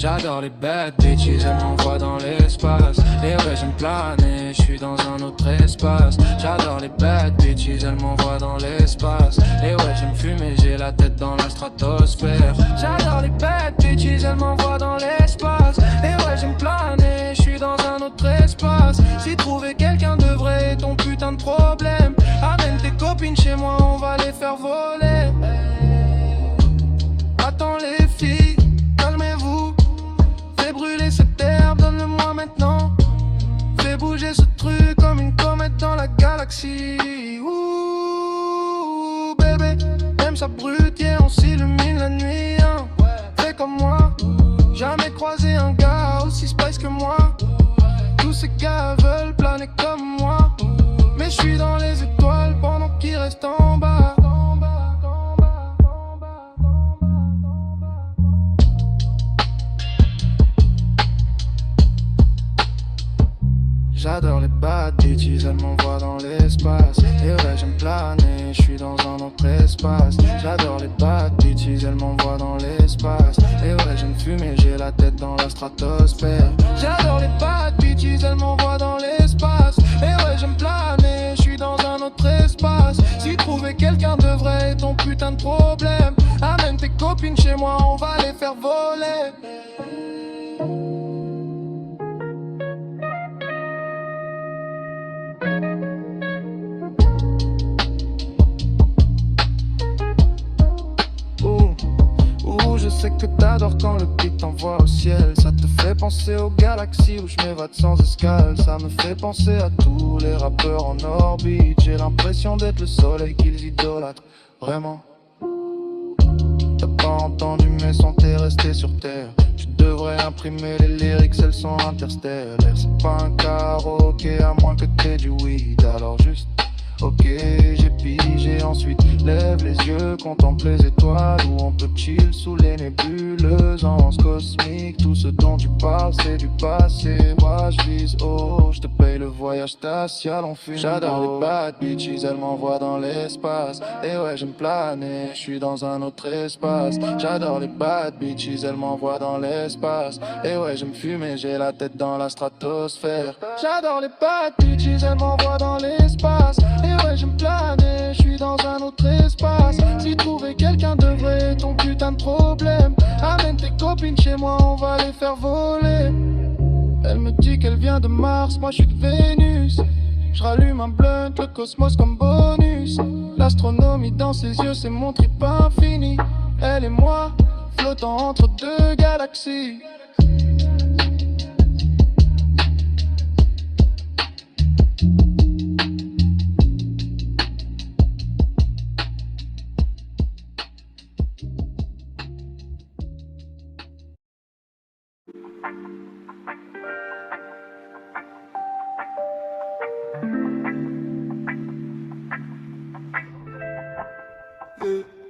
J'adore les bad bitches, elles m'envoient dans l'espace. Et ouais, j'aime planer, je suis dans un autre espace. J'adore les bad bitches, elles m'envoient dans l'espace. Et ouais, j'aime fumer, j'ai la tête dans la stratosphère. J'adore les bad bitches, elles m'envoient dans l'espace. Et ouais, j'aime planer, je suis dans un autre espace. Si trouver quelqu'un de vrai est ton putain de problème, amène tes copines chez moi, on va les faire voler. Attends les filles, calmez-vous. Fais brûler cette herbe, donne-le-moi maintenant. Fais bouger ce truc comme une comète dans la galaxie. Ouh, bébé, même ça brûle, yeah, on s'illumine la nuit, hein. Fais comme moi, jamais croisé un gars aussi spice que moi. Tous ces gars veulent planer comme moi, mais je suis dans les étoiles pendant qu'ils restent en bas. J'adore les bad bitches, elles m'envoient dans l'espace. Et ouais, j'aime planer, je suis dans un autre espace. J'adore les bad bitches, elles m'envoient dans l'espace. Et ouais, j'aime fumer, j'ai la tête dans la stratosphère. J'adore les bad bitches, elles m'envoient dans l'espace. Et ouais, j'aime planer, je suis dans un autre espace. Si trouver quelqu'un de vrai est ton putain de problème, amène tes copines chez moi, on va les faire voler. Je sais que t'adores quand le beat t'envoie au ciel. Ça te fait penser aux galaxies où je m'évade sans escale. Ça me fait penser à tous les rappeurs en orbite. J'ai l'impression d'être le soleil qu'ils idolâtrent. Vraiment. T'as pas entendu mes sons, t'es resté sur terre. Tu devrais imprimer les lyrics, elles sont interstellaires. C'est pas un karaoké à moins que t'aies du weed. Alors juste ok, j'ai pigé, ensuite lève les yeux, contemple les étoiles où on peut chill sous les nébuleuses, anse cosmique. Tout ce dont tu parles c'est du passé. Moi je vise haut, je te paye le voyage spatial, on fume. J'adore les bad bitches, elles m'envoient dans l'espace. Et ouais, j'aime planer, je suis dans un autre espace. J'adore les bad bitches, elles m'envoient dans l'espace. Et ouais, j'aime fumer, j'ai la tête dans la stratosphère. J'adore les bad bitches, elles m'envoient dans l'espace. Et ouais, j'aime planer, je suis dans un autre espace. Si trouver quelqu'un de vrai est ton putain de problème, amène tes copines chez moi, on va les faire voler. Elle me dit qu'elle vient de Mars, moi je suis de Vénus. Je rallume un blunt, le cosmos comme bonus. L'astronomie dans ses yeux, c'est mon trip infini. Elle et moi, flottant entre deux galaxies.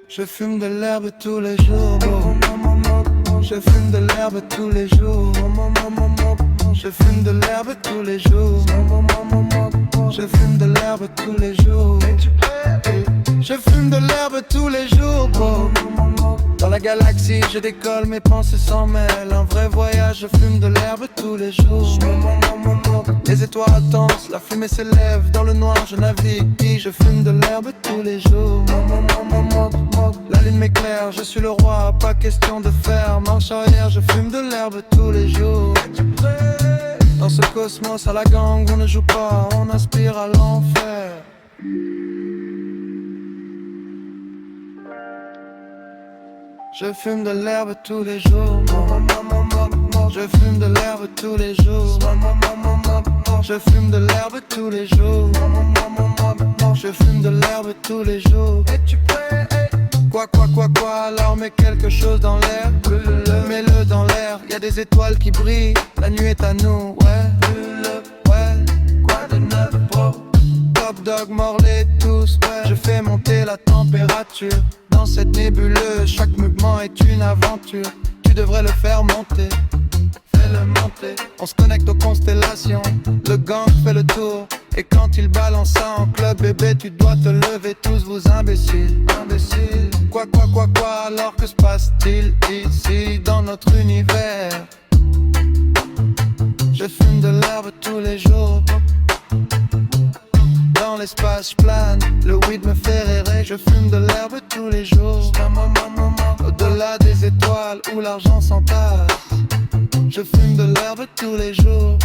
Je fume de l'herbe tous les jours. Je fume de l'herbe tous les jours. Je fume de l'herbe tous les jours. Je fume de l'herbe tous les jours. Je fume de l'herbe tous les jours, bro. Dans la galaxie, je décolle, mes pensées s'en mêlent. Un vrai voyage, je fume de l'herbe tous les jours. Les étoiles dansent, la fumée s'élève. Dans le noir, je navigue, je fume de l'herbe tous les jours. La lune m'éclaire, je suis le roi, pas question de faire marche arrière, je fume de l'herbe tous les jours. Dans ce cosmos à la gang, on ne joue pas, on aspire à l'enfer. Je fume de l'herbe tous les jours. Je fume de l'herbe tous les jours. Je fume de l'herbe tous les jours. Je fume de l'herbe tous les jours. Es-tu prêt? Quoi, alors mets quelque chose dans l'air. Mets-le dans l'air, y'a des étoiles qui brillent. La nuit est à nous, ouais. Quoi de neuf, bro? Top dog, mord-les tous, ouais. Je fais monter la température. Dans cette nébuleuse, chaque mouvement est une aventure. Tu devrais le faire monter. Fais-le monter. On se connecte aux constellations. Le gang fait le tour. Et quand il balance ça en club, bébé, tu dois te lever. Tous vous imbéciles. Quoi, Quoi alors que se passe-t-il ici dans notre univers? Je fume de l'herbe tous les jours. Dans l'espace plane, le weed me fait rêver. Je fume de l'herbe tous les jours. Au-delà des étoiles où l'argent s'entasse, je fume de l'herbe tous les jours.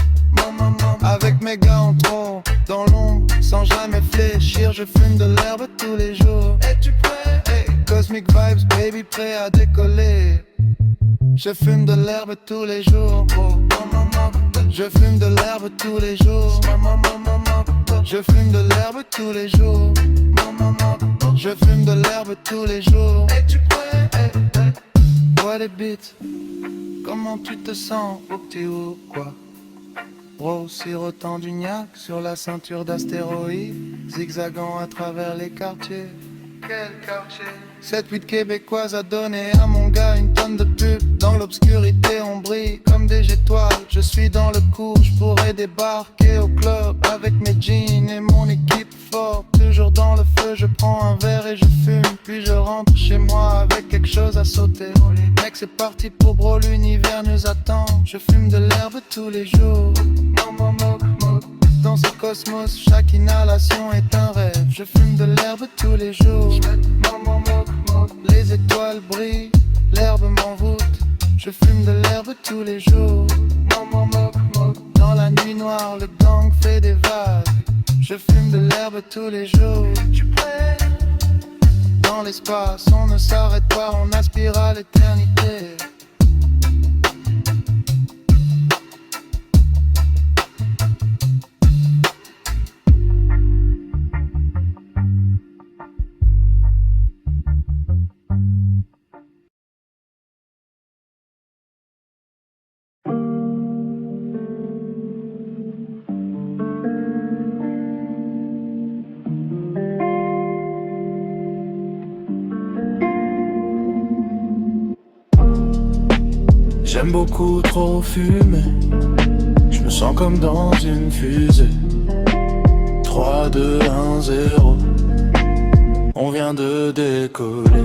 Avec mes gars en trop, dans l'ombre, sans jamais fléchir. Je fume de l'herbe tous les jours. Es-tu prêt? Hey, Cosmic vibes, baby, prêt à décoller. Je fume de l'herbe tous les jours. Je fume de l'herbe tous les jours. Je fume de l'herbe tous les jours. Je fume de l'herbe tous les jours. Es-tu prêt? Hey, hey. Vois les beats. Comment tu te sens, au petit ou quoi? Bro, sirotant du gnac sur la ceinture d'astéroïdes, zigzagant à travers les quartiers. Quel quartier? Cette huit québécoise a donné à mon gars une tonne de pub. Dans l'obscurité on brille comme des étoiles. Je suis dans le coup, je pourrais débarquer au club avec mes jeans et mon équipe forte. Toujours dans le feu, je prends un verre et je fume. Puis je rentre chez moi avec quelque chose à sauter. Mec, c'est parti pour bro, l'univers nous attend. Je fume de l'herbe tous les jours. Dans ce cosmos, chaque inhalation est un rêve. Je fume de l'herbe tous les jours. Les étoiles brillent, l'herbe m'envoûte. Je fume de l'herbe tous les jours. Dans la nuit noire, le gang fait des vagues. Je fume de l'herbe tous les jours. Dans l'espace, on ne s'arrête pas, on aspire à l'éternité. J'aime beaucoup trop fumer. Je me sens comme dans une fusée. 3, 2, 1, 0. On vient de décoller.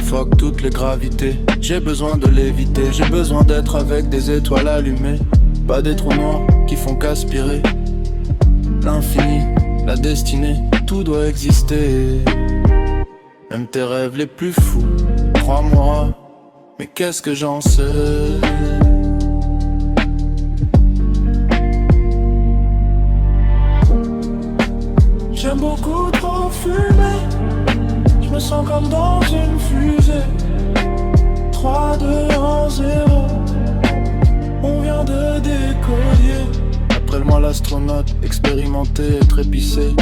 Fuck toutes les gravités. J'ai besoin de l'éviter. J'ai besoin d'être avec des étoiles allumées. Pas des trous noirs qui font qu'aspirer. L'infini, la destinée, tout doit exister. Même tes rêves les plus fous, crois-moi. Mais qu'est-ce que j'en sais? J'aime beaucoup trop fumer. Je me sens comme dans une fusée. 3, 2, 1, 0. On vient de décoller. Appelle-moi l'astronaute, expérimenté et trépissé.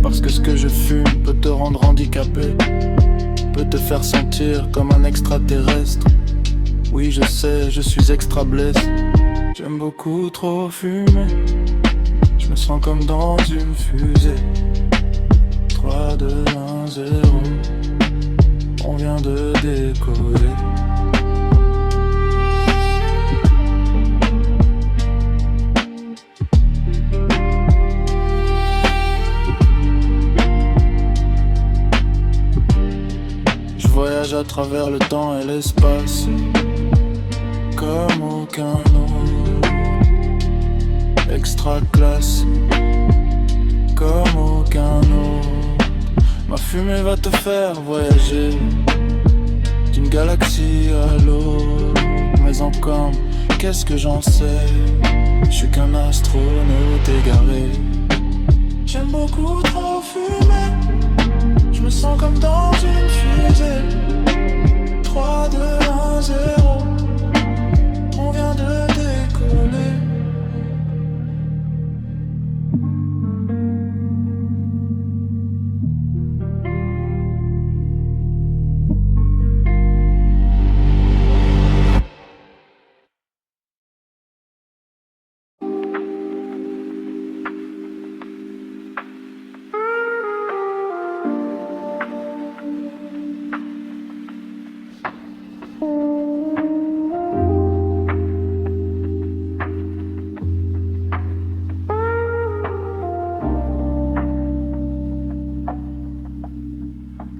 Parce que ce que je fume peut te rendre handicapé. Peut te faire sentir comme un extraterrestre. Oui, je sais, je suis extra blessé. J'aime beaucoup trop fumer. Je me sens comme dans une fusée. 3, 2, 1, 0. On vient de décoller. Je voyage à travers le temps et l'espace comme aucun autre. Extra classe comme aucun autre. Ma fumée va te faire voyager d'une galaxie à l'autre. Mais encore, qu'est-ce que j'en sais? Je suis qu'un astronaute égaré. J'aime beaucoup trop fumer. Je me sens comme dans une fusée. 3, 2, 1, 0. On vient de décoller.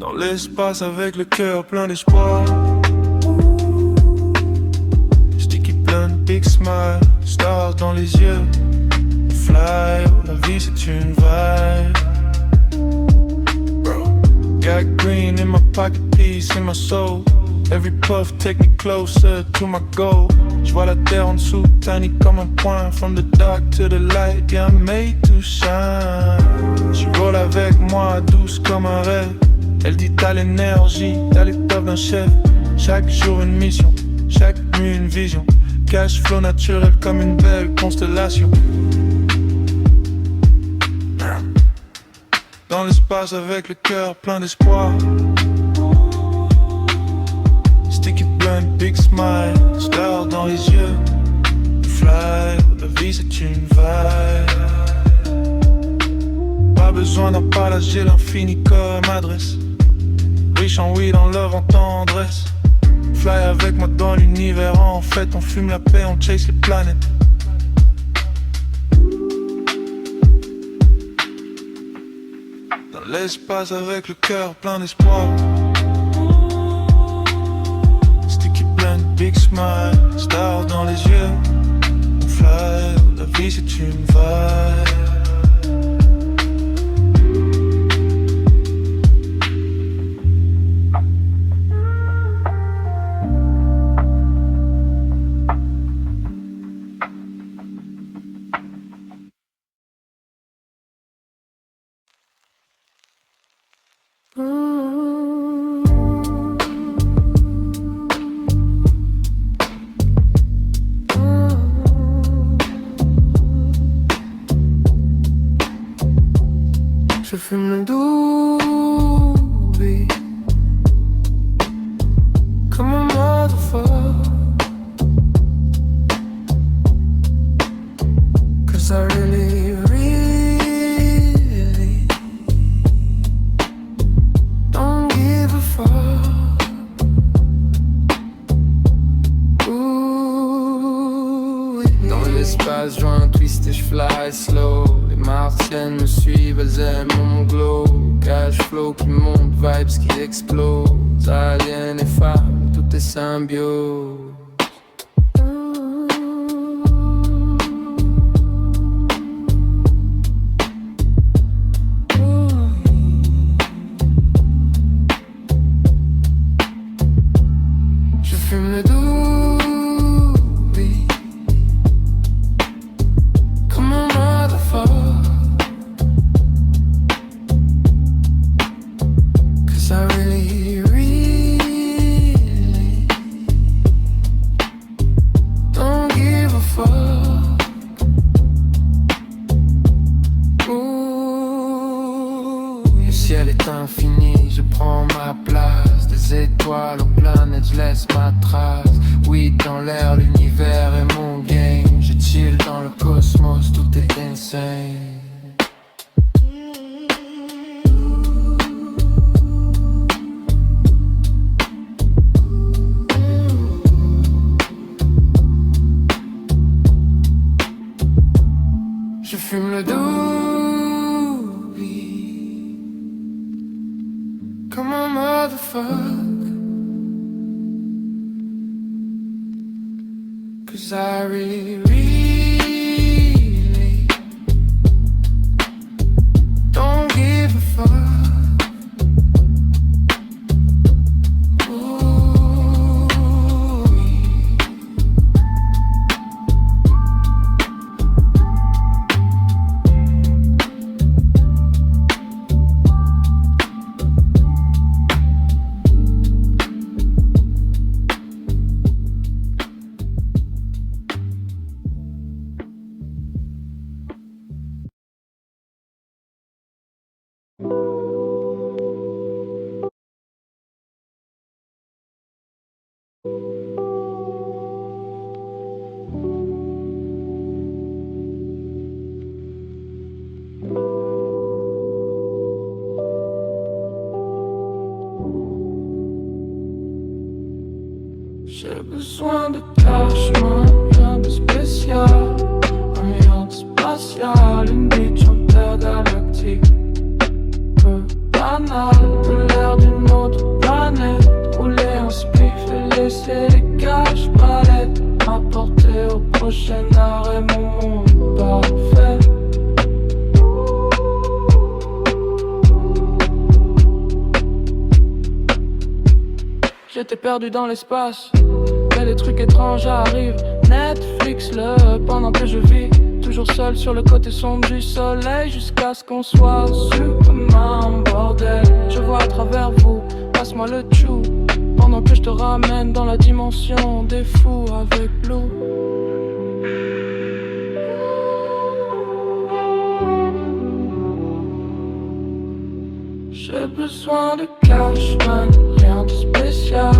Dans l'espace avec le cœur plein d'espoir. Sticky plein de big smile, stars dans les yeux. Fly, la vie c'est une vibe. Bro. Got green in my pocket, peace in my soul. Every puff take me closer to my goal. J'vois la terre en dessous, tiny comme un point. From the dark to the light, yeah I'm made to shine. She roll avec moi, douce comme un rêve. Elle dit t'as l'énergie, t'as l'étoffe d'un chef. Chaque jour une mission, chaque nuit une vision. Cash flow naturel comme une belle constellation. Dans l'espace avec le cœur plein d'espoir. Sticky blunt, big smile, star dans les yeux. Fly, la vie c'est une vibe. Pas besoin d'un palace, j'ai l'infini comme adresse. Riche en weed, en love, en tendresse. Fly avec moi dans l'univers, en fait on fume la paix, on chase les planètes. Dans l'espace avec le cœur plein d'espoir. Sticky blend, big smile, star dans les yeux. Fly, la vie c'est une vibe. Je fume le doobie comme un motherfucker, 'cause I really, really don't give a fuck. Ooh, dans l'espace, je vois un twist et je fly slow. Les martiennes me suivent, elles aiment mon glow. Cash flow qui monte, vibes qui explosent. Aliens et femmes, tout est symbiose. Je fume le doobie comme un motherfucker, 'cause I really, really don't give a fuck. Ooh, le ciel est infini, je prends ma place. Des étoiles aux planètes, je laisse ma trace. Oui, dans l'air, l'univers est mon game. Je chill dans le cosmos, tout est insane. Je fume le doobie comme un motherfucker, 'cause I really, really don't give a fuck. Ooh, j'ai besoin de cachemire, rien de spécial. Ambiance spatiale, une bitch intergalactique. Peu banale, de l'air d'une m'apporter au prochain arrêt mon monde parfait. J'étais perdu dans l'espace, mais des trucs étranges arrivent. Netflix le pendant que je vis, toujours seul sur le côté sombre du soleil, jusqu'à ce qu'on soit Superman, bordel. Je vois à travers vous, passe-moi le chou, pendant que je te ramène dans la dimension des fous avec Blue. J'ai besoin de cash, man, rien de spécial.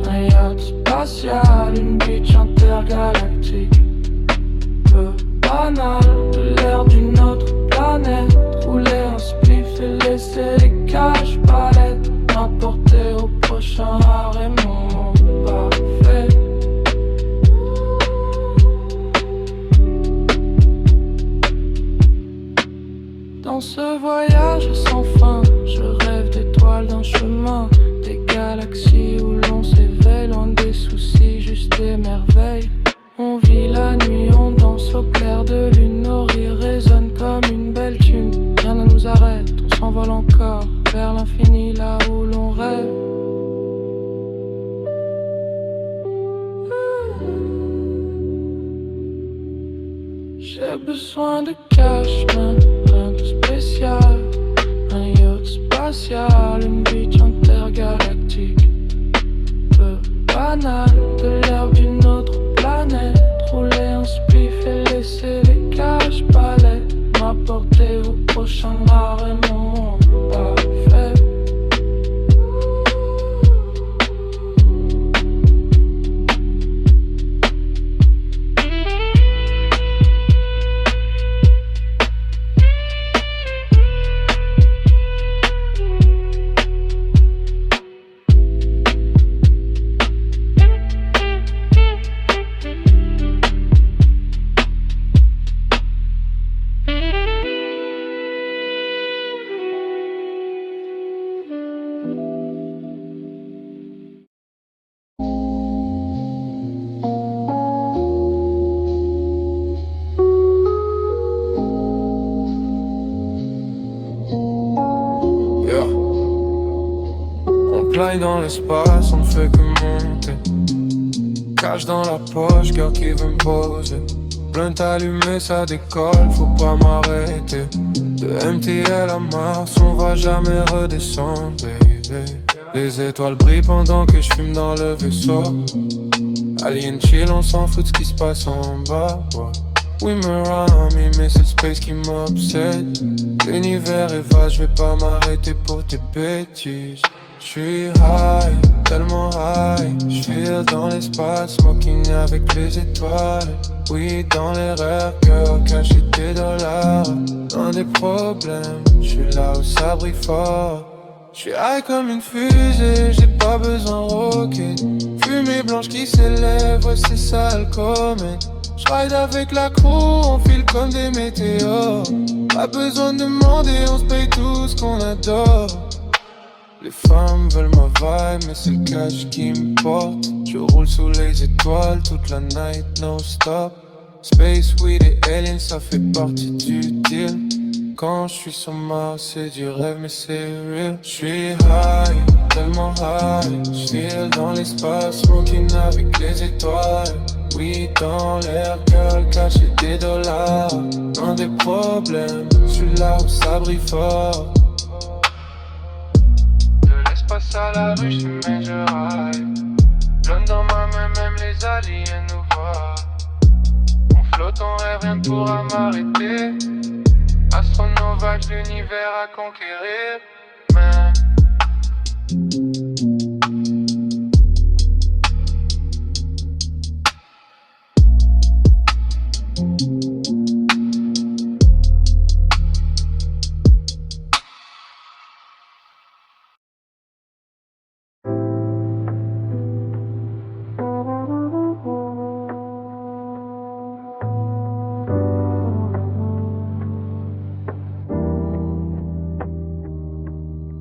Un yacht spatial, une beach intergalactique. Peu banal, de l'air d'une autre planète. Rouler un spliff et laisser les cash palettes. M'apporter au prochain arrêt mon monde parfait. Dans ce voyage sans fin, je rêve d'étoiles d'un chemin, des galaxies où l'on s'éveille, loin des soucis, juste des merveilles. On vit la nuit, on danse au clair de lune, nos rires résonnent comme une belle tune. Rien ne nous arrête, on s'envole encore vers l'infini, là où l'on rêve. J'ai besoin de cash, man, rien de spécial. Un yacht spatial, une beach intergalactique. Peu banal, de l'air d'une autre planète. Rouler un spliff et laisser les cash palettes. M'apporter au prochain arrêt mon monde parfait. Dans l'espace, on ne fait que monter. Cache dans la poche, cœur qui veut me poser. Blunt allumé, ça décolle, faut pas m'arrêter. De MTL à Mars, on va jamais redescendre, baby. Les étoiles brillent pendant que je fume dans le vaisseau. Alien chill, on s'en fout de ce qui se passe en bas, ouais. Oui, Miami, mais c'est le space qui m'obsède. L'univers est vaste, je vais pas m'arrêter pour tes bêtises. J'suis high, tellement high. J'file dans l'espace, smoking avec les étoiles. Oui, dans les rêves, cœur caché des dollars. Dans des problèmes, j'suis là où ça brille fort. J'suis high comme une fusée, j'ai pas besoin de rocket. Fumée blanche qui s'élève, ouais, c'est ça le comète. J'ride avec la crew, on file comme des météores. Pas besoin de demander, on se paye tout ce qu'on adore. Les femmes veulent ma vibe, mais c'est le cash qui me porte. Je roule sous les étoiles toute la night, no stop. Space, weed et aliens, ça fait partie du deal. Quand je suis sur Mars, c'est du rêve, mais c'est real. Je suis high, tellement high. J'file dans l'espace, smoking avec les étoiles. Oui, dans l'air, girl, caché des dollars. Dans des problèmes, je suis là où ça brille fort. Passe à la rue, j'fume et je ride. Blonde dans ma main, même les aliens nous voient. On flotte, on rêve, rien ne pourra m'arrêter. Astronaute, l'univers à conquérir. Man.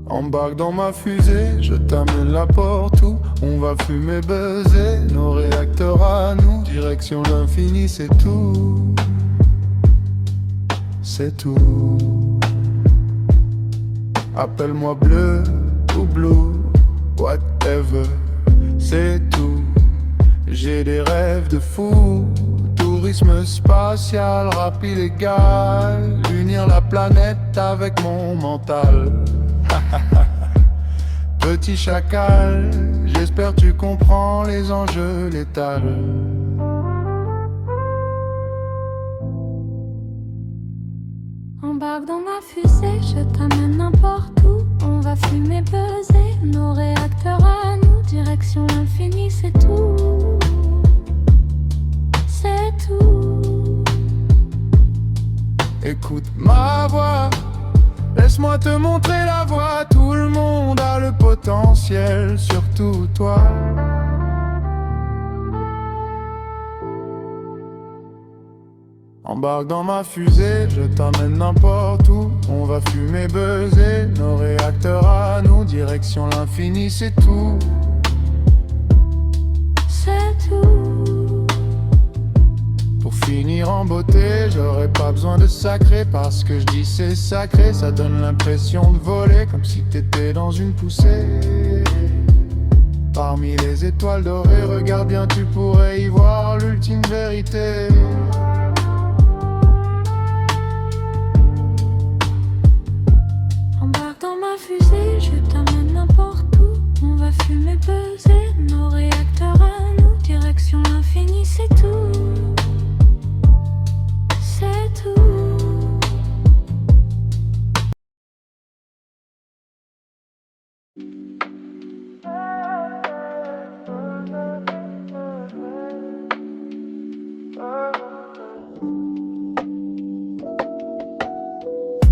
Embarque dans ma fusée, je t'amène la porte où on va fumer, buzzer, nos réacteurs à nous, direction l'infini, c'est tout. C'est tout. Appelle-moi bleu ou blue, whatever, c'est tout. J'ai des rêves de fou, tourisme spatial, rap illégal, unir la planète avec mon mental. Petit chacal, j'espère tu comprends les enjeux létals. Embarque dans ma fusée, je t'amène n'importe où. On va fumer, buzzer, nos réacteurs à nous, direction l'infini, c'est tout. C'est tout. Écoute ma voix, laisse-moi te montrer la voie. Tout le monde a le potentiel, surtout toi. Embarque dans ma fusée, je t'amène n'importe où. On va fumer, buzzer, nos réacteurs à nous, direction l'infini, c'est tout. C'est tout. Pour finir en beauté, j'aurais pas besoin de sacré, parce que je dis c'est sacré, ça donne l'impression de voler, comme si t'étais dans une poussée. Parmi les étoiles dorées, regarde bien, tu pourrais y voir l'ultime vérité. Embarque dans ma fusée, je t'amène n'importe où. On va fumer, buzzer, nos réacteurs à nous, direction l'infini, c'est tout. C'est tout.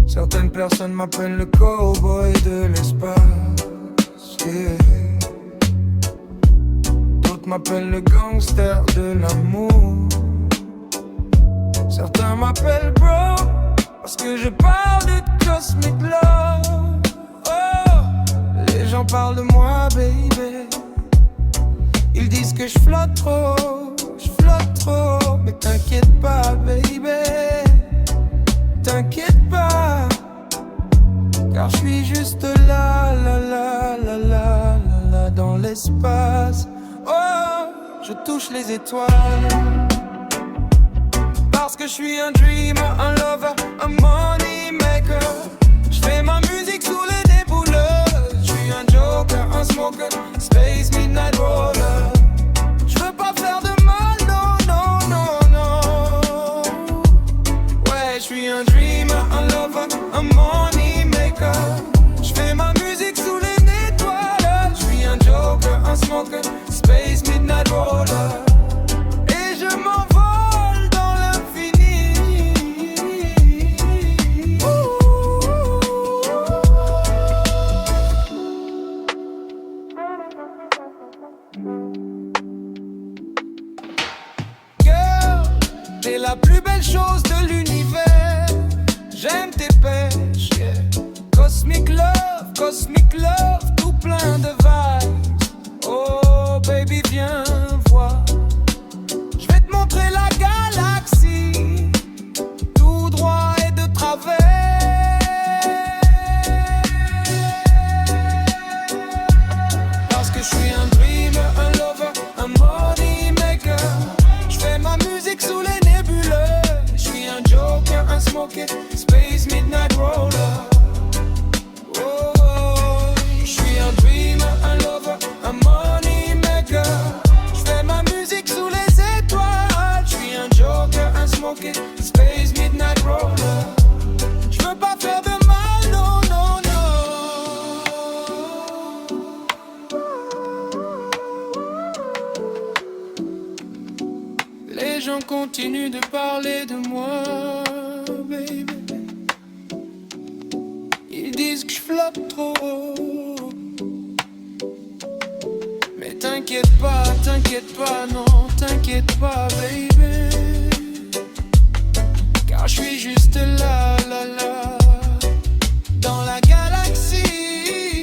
Certaines personnes m'appellent le cowboy de l'espace, yeah. D'autres m'appellent le gangster de l'amour. Certains m'appellent bro, parce que je parle de cosmic love. Oh, les gens parlent de moi, baby. Ils disent que je flotte trop, mais t'inquiète pas, baby. T'inquiète pas, car je suis juste là, dans l'espace. Oh, je touche les étoiles, parce que je suis un dreamer, un lover, un money maker. Je fais ma musique sous les nébuleuses. Je suis un joker, un smoker, space midnight roller. Je veux pas faire de mal, non. Ouais, je suis un dreamer, un lover, un money maker. Je fais ma musique sous les étoiles. Je suis un joker, un smoker, space midnight roller. Et je m'envole dans l'infini. Girl, t'es la plus belle chose de l'univers. J'aime tes pêches, yeah. Cosmic love, tout plein de vibes. Oh baby, viens voir. Je vais te montrer la galaxie, tout droit et de travers. Parce que je suis un dreamer, un lover, un money maker. Je fais ma musique sous les nébuleuses. Je suis un joker, un smoker, space midnight roller. Oh, je suis un dreamer, un lover, un money maker. Je fais ma musique sous les étoiles. Je suis un joker, un smoker, space midnight roller. Je veux pas faire de mal, non. Les gens continuent de parler de moi, baby. Ils disent que je flotte trop. Mais t'inquiète pas, non, t'inquiète pas, baby. Car je suis juste là, dans la galaxie.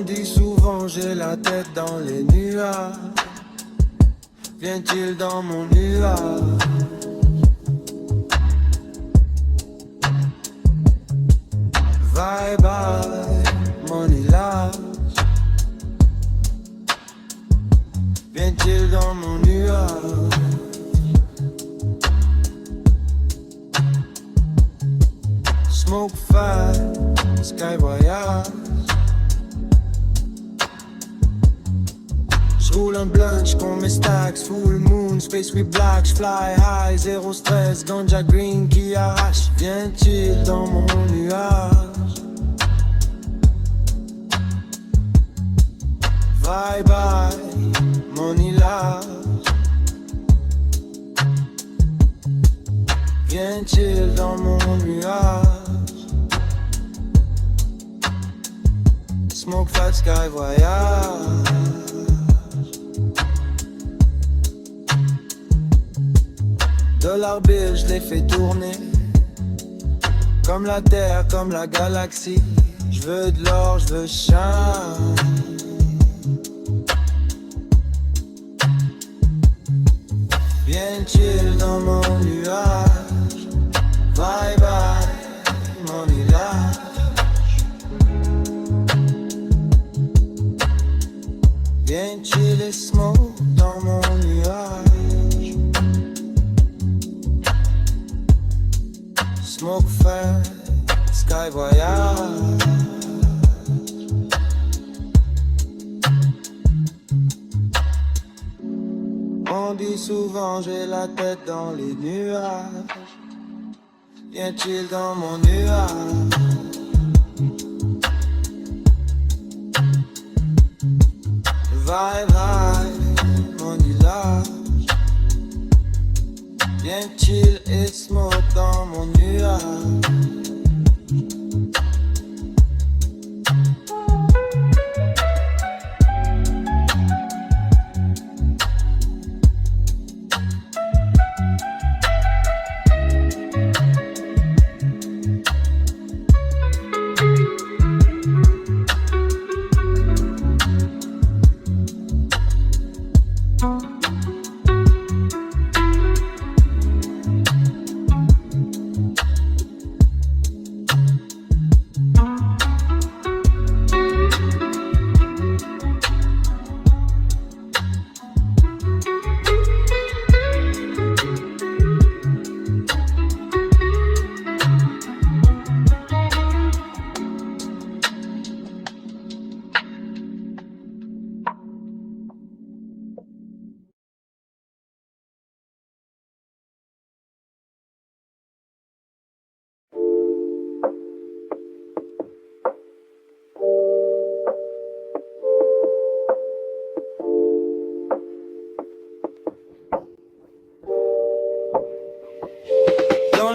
dit souvent j'ai la tête dans les nuages. Vient-il dans mon nuage? Bye bye, money lost. Vient-il dans mon nuage? Smoke fire, sky voyage. J'roule un blunt, j'compte mes stacks. Full moon, space we black. J'fly high, zéro stress. Ganja green qui arrache. Vient-il dans mon nuage? Bye bye, money lost. Vient-il dans mon nuage? Smoke fat, sky voyage. Dollar bill, je l'ai fait tourner. Comme la terre, comme la galaxie. Je veux de l'or, je veux shine. Vient-il dans mon nuage? Bye bye, mon village. Vient-il et smoke dans mon nuage? Smoke fire, sky voyage. On dit souvent j'ai la tête dans les nuages. Vient-il dans mon nuage? Vibe high, mon village. Vient-il et smoke dans mon nuage?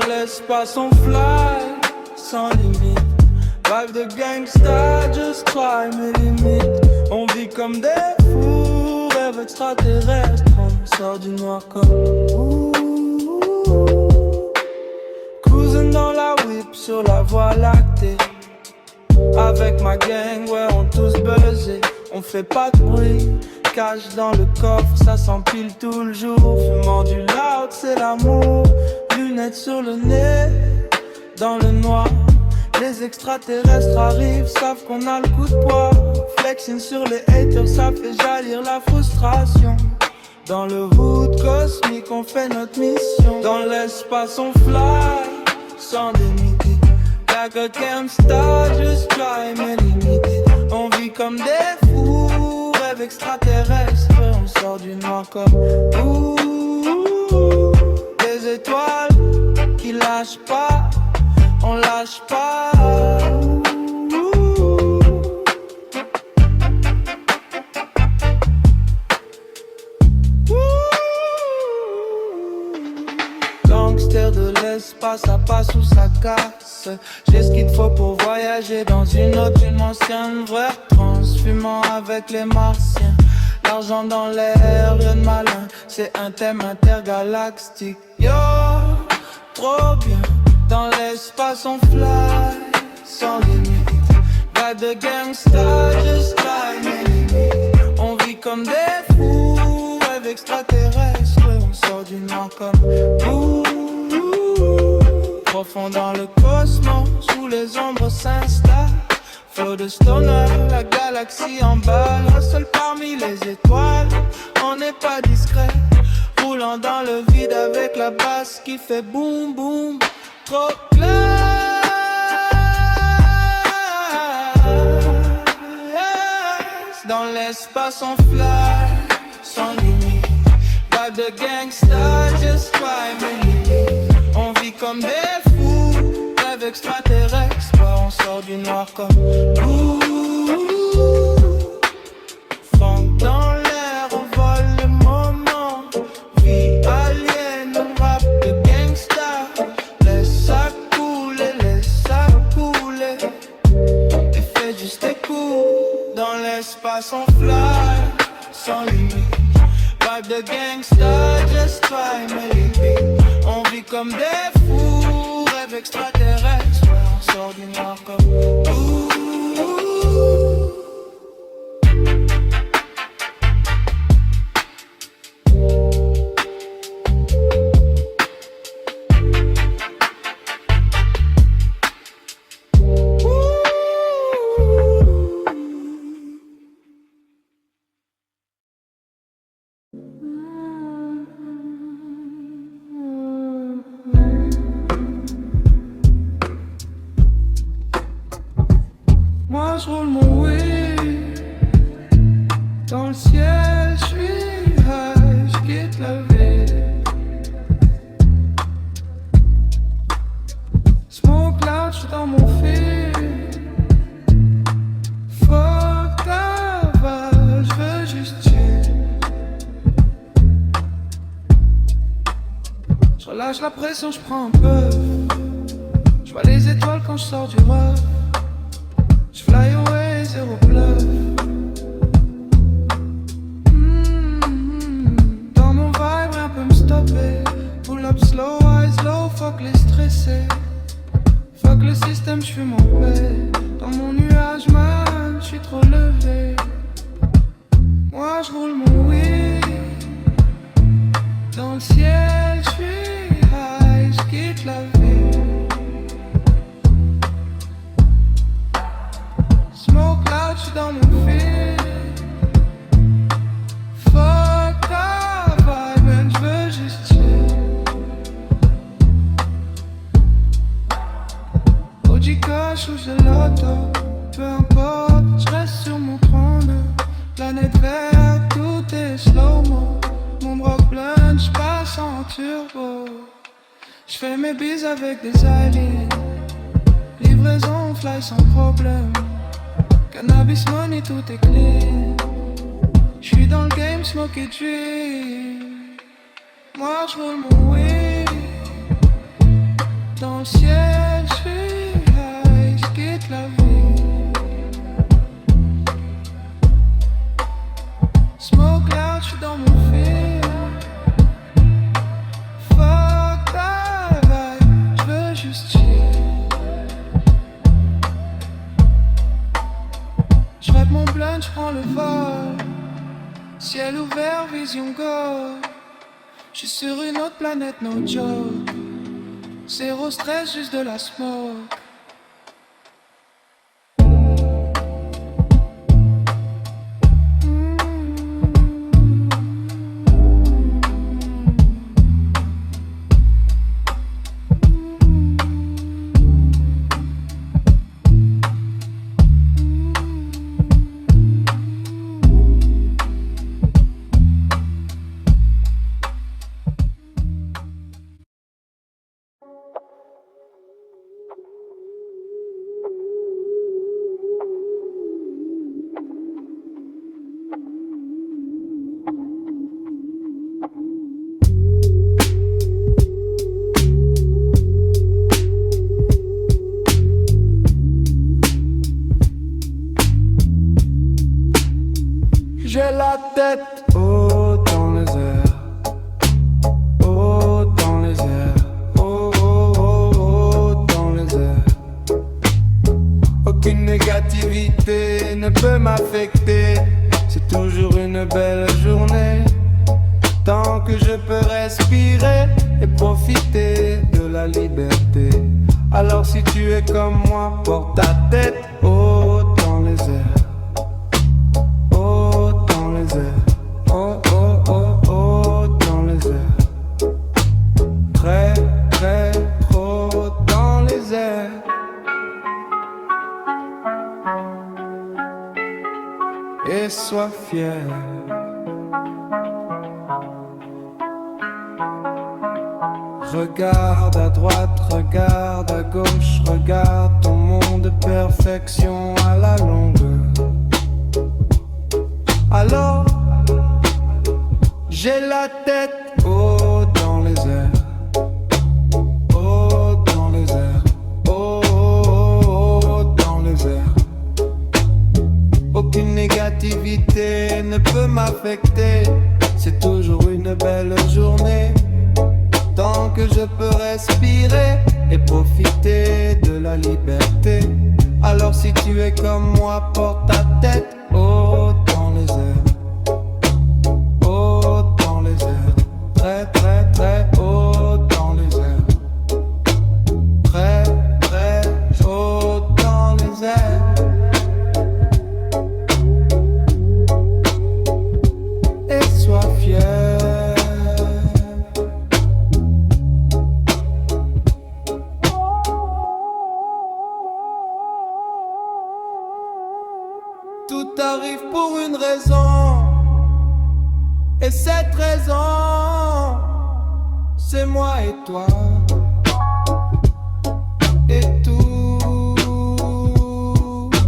L'espace on fly, sans limite. Vibe de gangsta, just try mes limites. On vit comme des fous, rêve extraterrestre. On sort du noir comme cruising dans la whip sur la voie lactée. Avec ma gang, ouais on tous buzzé. On fait pas de bruit, cash dans le coffre, ça s'empile tout le jour. Fumant du loud, c'est l'amour. Lunettes sur le nez, dans le noir. Les extraterrestres arrivent, savent qu'on a le coup de poing. Flexing sur les haters, ça fait jaillir la frustration. Dans le hood cosmique, on fait notre mission. Dans l'espace, on fly, sans limite. Like a gangsta, just try mes limites. On vit comme des fous, rêve extraterrestre. On sort du noir comme des étoiles qui lâchent pas, on lâche pas. Gangster de l'espace, ça passe ou ça casse. J'ai ce qu'il te faut pour voyager dans une autre dimension. Une vraie transe, fumant avec les martiens. L'argent dans l'air, rien de malin. C'est un thème intergalactique. Yo, trop bien. Dans l'espace on fly, sans limite. Vibe de gangsta, just comme des fous, rêve extraterrestre. On sort du noir comme ouh, profond dans le cosmos, où les ombres s'installent. Flow de stoner, la galaxie en balle. Seul parmi les étoiles, on n'est pas discret. Roulant dans le vide avec la basse qui fait boum boum. Trop clair. Dans l'espace on fly, sans limite. Vibe de gangsta, just try me. On vit comme des fous, rêve extraterrestre. On sort du noir comme ouh. Funk dans l'air, on vole le moment. Vie alien, on rap de gangsta. Laisse ça couler, laisse ça couler. Et fais juste tes coups. Dans l'espace on fly, sans limite. Vibe de gangsta, just try me. On vit comme des fous, rêve extraterrestre. On sort du noir comme ouh. Moi je roule mon weed dans le ciel, je suis high, je quitte la ville. Smoke loud, je suis dans mon fil. Fuck ta vibe, je veux juste chill. Je relâche la pression, je prends un peu. Je vois les étoiles quand je sors du rêve. Fly away, zéro bluff. Dans mon vibe, rien peut me stopper. Pull up slow, eyes low, fuck les stressés. Fuck le système, j'fuis mon paix. Dans mon nuage, man, j'suis trop levé. Moi j'roule mon weed dans le ciel, j'suis high, j'quitte la ville. Smoke loud, j'suis dans mon fil. Fuck ta vibe, man, j'veux juste chill. OG cash ou gelato, peu importe, j'reste sur mon trône. Planète verte, tout est slow-mo. Mon broc blunt, j'passe en turbo. J'fais mes bises avec des aliens. Livraison, fly sans problème. Cannabis money, tout est clean. J'suis dans le game, smoke et dream. Moi j'roule mon weed dans le ciel, j'suis high, j'quitte la vie. Smoke loud, j'suis dans mon fil. Fuck ta vibe, j'veux juste chill. J'rappe mon blunt, j'prends le vol. Ciel ouvert, vision go. J'suis sur une autre planète, no joke. Zéro stress, juste de la smoke. J'ai la tête haut dans les airs, haut dans les airs, haut, haut, haut, haut dans les airs. Aucune négativité ne peut m'affecter. c'est toujours une belle journée. Tant que je peux respirer et profiter de la liberté. Alors si tu es comme moi, porte ta tête haut dans les airs. Haut dans les airs. Oh oh oh oh dans les airs. Très très haut dans les airs. Et sois fier. Regarde à droite, regarde à gauche, regarde ton monde de perfection à la longue. Alors, j'ai la tête haut dans les airs. Haut dans les airs. Haut, haut, haut dans les airs. Aucune négativité ne peut m'affecter. C'est toujours une belle journée. Tant que je peux respirer et profiter de la liberté. Alors si tu es comme moi, porte ta tête haut dans les airs. Haut dans les airs. Très très très haut dans les airs. Très très haut dans les airs. Et sois fier. Tout arrive pour une raison. Et cette raison, c'est moi et toi. Et tout,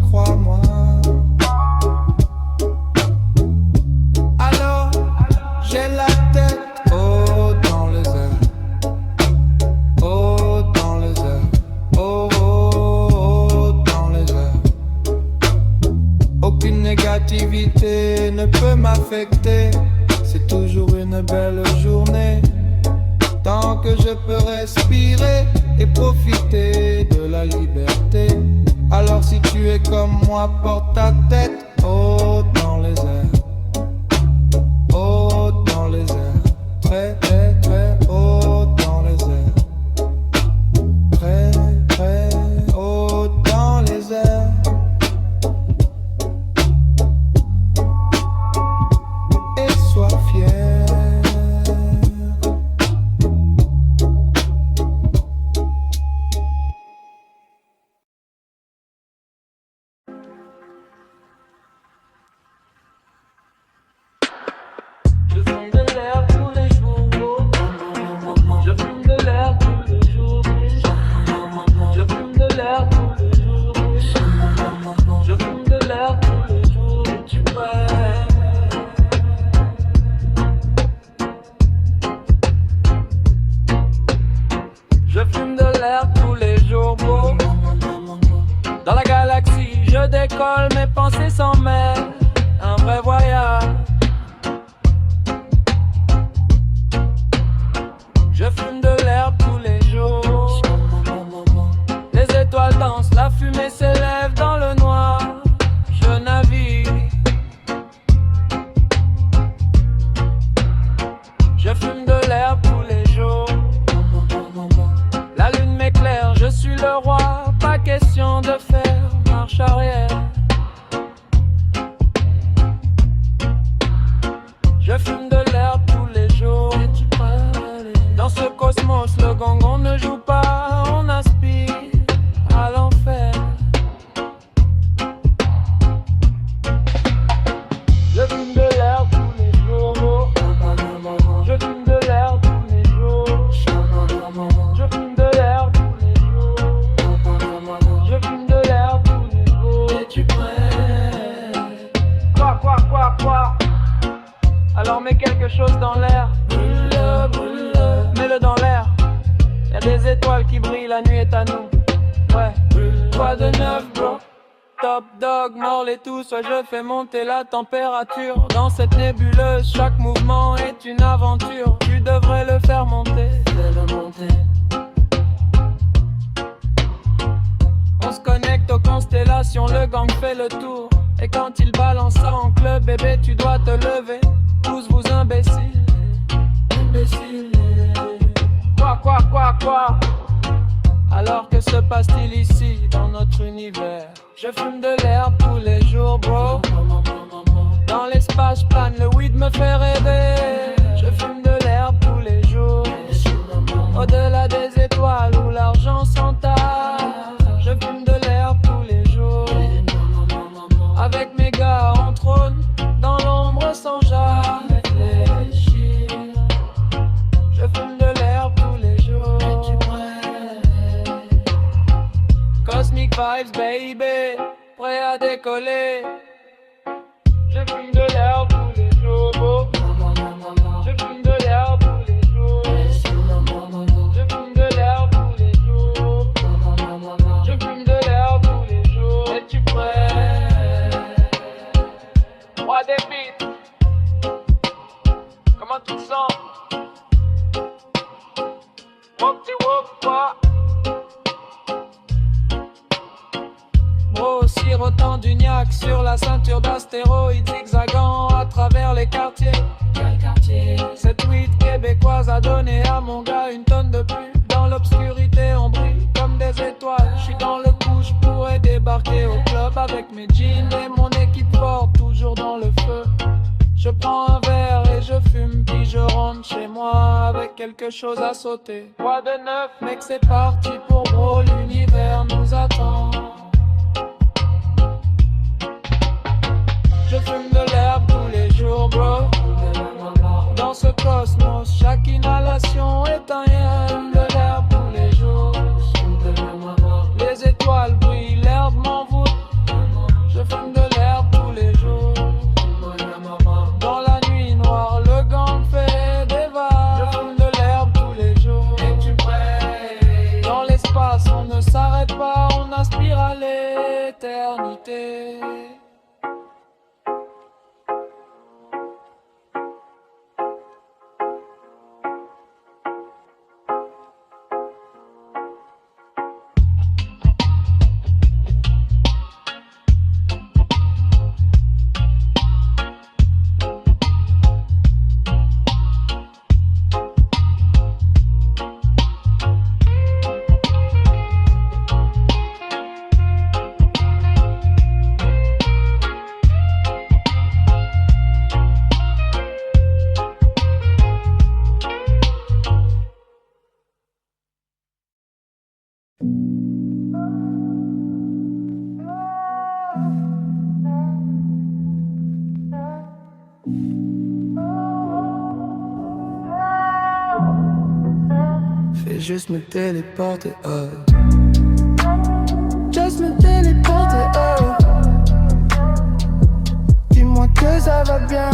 crois-moi. Alors, j'ai la tête haut dans les airs. Haut dans les airs. Haut, haut, haut dans les airs. Aucune négativité ne peut m'affecter. C'est toujours une belle journée. Tant que je peux respirer et profiter de la liberté. Alors si tu es comme moi, porte ta tête haut dans les airs. Haut dans les airs. Très très très haut dans les airs. Très très haut dans les airs. Et sois fier. Je fume de l'air tous les jours. Je fume de l'air tous les jours. Je fume de l'air tous les jours. Je fume de l'air tous les jours. Tu peux. Je fume de l'air tous les jours, bro. Dans la galaxie, je décolle, mes pensées s'en mêlent. Un vrai voyage. Je fume de l'herbe tous les jours. Les étoiles dansent, la fumée s'élève dans le noir. Je navigue. Je fume de l'herbe tous les jours. La lune m'éclaire, je suis le roi. Pas question de faire marche arrière. Je fume de l'herbe tous les jours. Dans ce cosmos, le gong on ne joue pas, on aspire à l'enfer. Je fume de l'herbe tous les jours. Je fume de l'herbe tous les jours. Je fume de l'herbe tous les jours. Je fume de l'herbe tous les jours. Es-tu prêt? Quoi? Alors mets quelque chose dans l'air. Mets-le dans l'air. Y'a des étoiles qui brillent, la nuit est à nous. Ouais, quoi de neuf, bro? Top dog, mord les tous, ouais je fais monter la température. Dans cette nébuleuse, chaque mouvement est une aventure. Tu devrais le faire monter. On se connecte aux constellations, le gang fait le tour. Et quand il balance ça en club, bébé, tu dois te lever. Tous vous imbéciles, imbéciles. Quoi? Alors que se passe-t-il ici dans notre univers? Je fume de l'herbe tous les jours, bro. Dans l'espace je plane, le weed me fait rêver. Je fume de l'herbe tous les jours. Au-delà des étoiles où l'argent s'entasse. Je fume de l'herbe tous les jours. Avec mes gars on trône dans l'ombre sans jamais réfléchir. Je fume de l'herbe tous les jours. Cosmic vibes baby, prêt à décoller. Je fume de l'herbe tous les jours. Je fume de l'herbe tous les jours. Je fume de l'herbe tous les jours. Je fume de l'herbe tous les jours. Es-tu prêt? Roi des beats. Comment tu te sens? Wop-ti-wop-wa. Bro, sirotant du gnac sur la ceinture d'astéroïdes, zigzagant à travers les quartiers. Quel quartier? Cette weed québécoise a donné à mon gars une tonne de pub. Dans l'obscurité on brille comme des étoiles. J'suis dans le coup, j'pourrais débarquer au club avec mes jeans et mon équipe forte, toujours dans le feu. Je prends un verre et je fume, puis je rentre chez moi avec quelque chose à sauter. Quoi de neuf, mec, c'est parti pour bro, l'univers nous attend. Je fume de l'herbe tous les jours, bro. Dans ce cosmos, chaque inhalation est un yen. De l'herbe tous les jours. Les étoiles brillent, l'herbe m'envoûte. Je fume de l'herbe tous les jours. Dans la nuit noire, le gang fait des vagues. Je fume de l'herbe tous les jours. Es-tu prêt? Dans l'espace, on ne s'arrête pas, on aspire à l'éternité. Juste me téléporter, Just me téléporter, Dis-moi que ça va bien.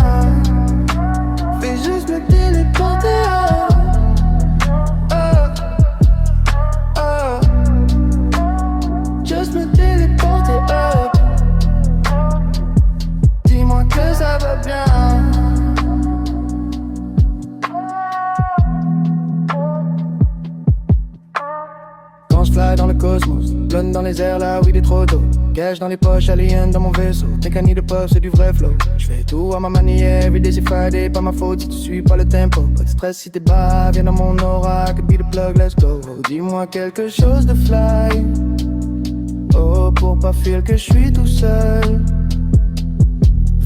Fais juste me téléporter, Just me téléporter, Dis-moi que ça va bien. Dans le cosmos, blonde dans les airs, là oui, il est trop tôt. Cash dans les poches, alien dans mon vaisseau. Mécanique de puff, c'est du vrai flow. J'fais tout à ma manière, everyday c'est Friday. Pas ma faute si tu suis pas le tempo. Pas de stress si t'es bas, viens dans mon aura. Could be the plug, let's go. Oh, dis-moi quelque chose de fly. Oh, pour pas feel que j'suis tout seul.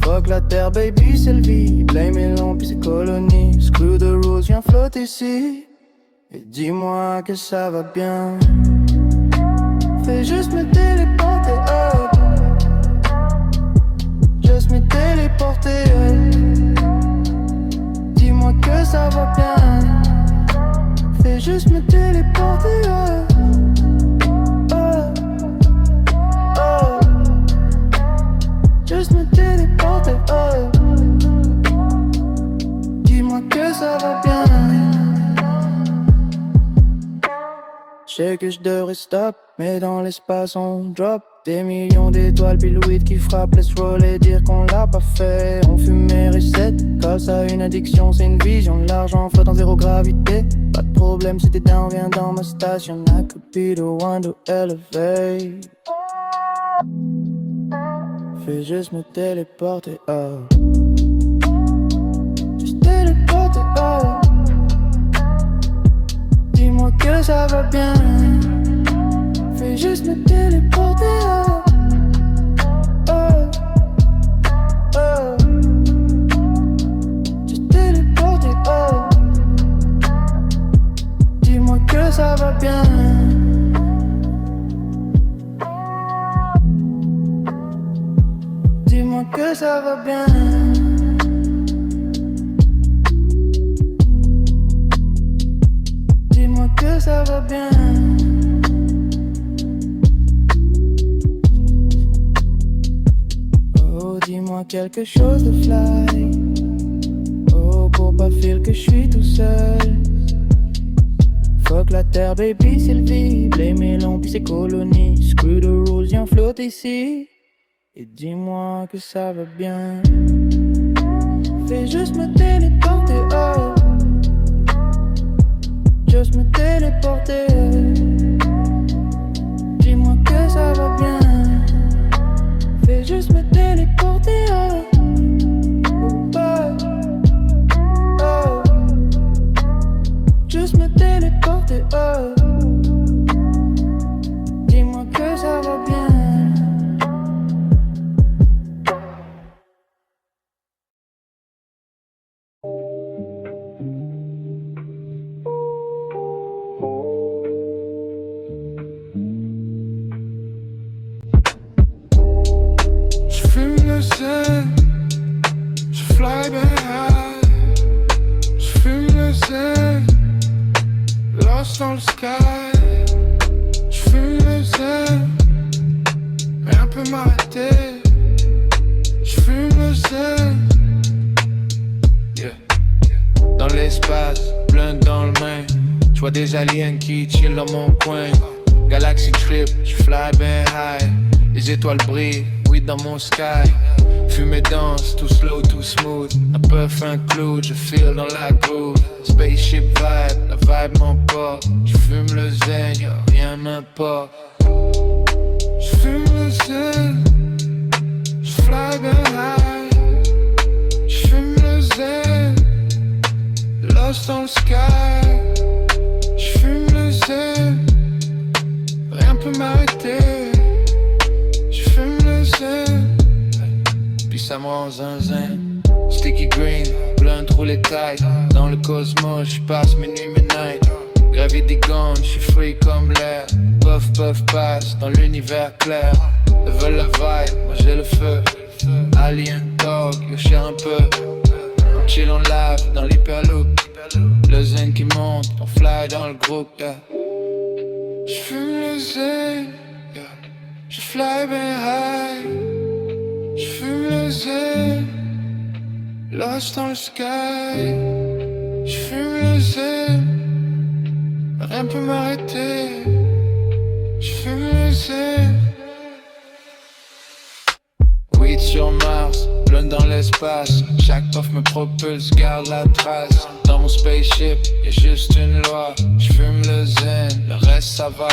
Fuck la terre, baby, c'est le vie. Blame et long, puis c'est colonie. Screw the rules, viens flotter ici. Et dis-moi que ça va bien. Fais juste me téléporter, Juste me téléporter, Dis-moi que ça va bien. Fais juste me téléporter, Juste me téléporter, Dis-moi que ça va bien. Je sais que je devrais stop, mais dans l'espace on drop. Des millions d'étoiles, puis le weed qui frappe. Let's roll et dire qu'on l'a pas fait. On fume et reset, comme ça une addiction c'est une vision. L'argent flotte en zéro gravité. Pas de problème si t'es down, viens dans ma station. I could be the one to elevate. Fais juste me téléporter, oh. Juste téléporter, oh. Dis-moi que ça va bien. Fais juste me téléporter, oh. Oh, oh. Juste téléporter, oh. Dis-moi que ça va bien. Dis-moi que ça va bien. Dis-moi que ça va bien. Oh, dis-moi quelque chose de fly. Oh, pour pas faire que je suis tout seul. Fuck la terre, baby, c'est le vide. Les mélons puis ses colonies. Screw the rules, y'en flotte ici. Et dis-moi que ça va bien. Fais juste me téléporter, oh. Juste me téléporter. Dis-moi que ça va bien. Fais juste me téléporter, oh. Oh, oh. Juste me téléporter, oh. Dis-moi que ça va bien. Je fly bien high, je fume le zen, lost dans le sky. Je fume le zen, rien peut m'arrêter. Je fume le zen, yeah. Dans l'espace, plein dans le main. Je vois des aliens qui chill dans mon coin. Galaxy trip, je fly bien high. Les étoiles brillent, oui dans mon sky. Fume et danse, tout slow, tout smooth. Un puff, un cloud, je feel dans la groove. Spaceship vibe, la vibe m'emporte. Je fume le zen, y'a rien m'importe. Je fume le zen, je fly bien high. Je fume le zen, lost dans le sky. Je fume le zen, rien peut m'arrêter. Je fume le zen, puis ça me rend zinzin. Sticky green, blunt roulé tight. Dans le cosmos, j'passe mes nuits, mes nights. Gravite des gants, j'suis free comme l'air. Puff, puff, passe dans l'univers clair. Ils veulent la vibe, moi j'ai le feu. Alien dog, yo cher un peu. On chill, on lave dans l'hyperloop. Le zen qui monte, on fly dans le groupe, yeah. J'fume le zen, yeah. Je fly bien high. J'fume le zen, lost dans le sky. J'fume le zen, rien peut m'arrêter. J'fume le zen. Weed sur Mars, blunt dans l'espace. Chaque puff me propulse, garde la trace. Dans mon spaceship, y'a juste une loi. J'fume le zen, le reste ça va.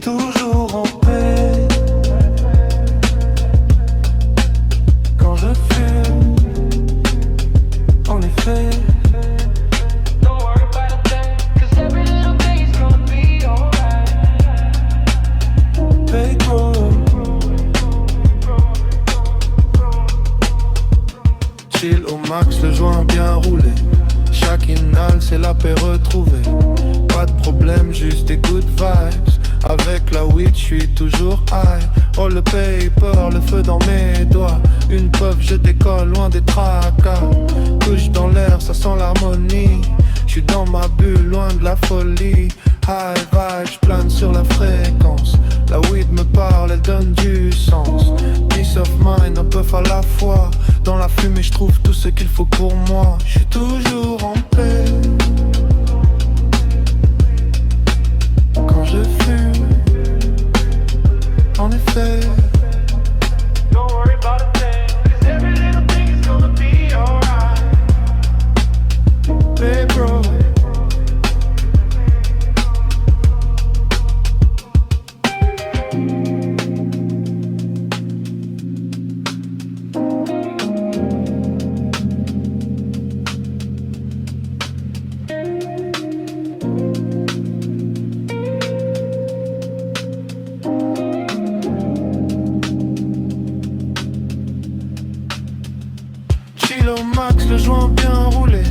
Toujours en paix quand je fume, en effet. Don't worry about a thing, 'cause every little thing is gonna be alright. Pedro, chill au max, le joint bien roulé. Chaque inhale, c'est la paix retrouvée. Pas de problème, juste des good vibes. Avec la weed, j'suis toujours high. Oh le paper, le feu dans mes doigts. Une puff, je décolle loin des tracas. Couche dans l'air, ça sent l'harmonie. J'suis dans ma bulle, loin de la folie. High vibe, j'plane sur la fréquence. La weed me parle, elle donne du sens. Peace of mind, un peu à la fois. Dans la fumée, j'trouve tout ce qu'il faut pour moi. J'suis toujours en paix quand je fume. En effet. Don't worry about a thing, 'cause every little thing is gonna be alright. Hey bro. Chilo max, le joint bien roulé.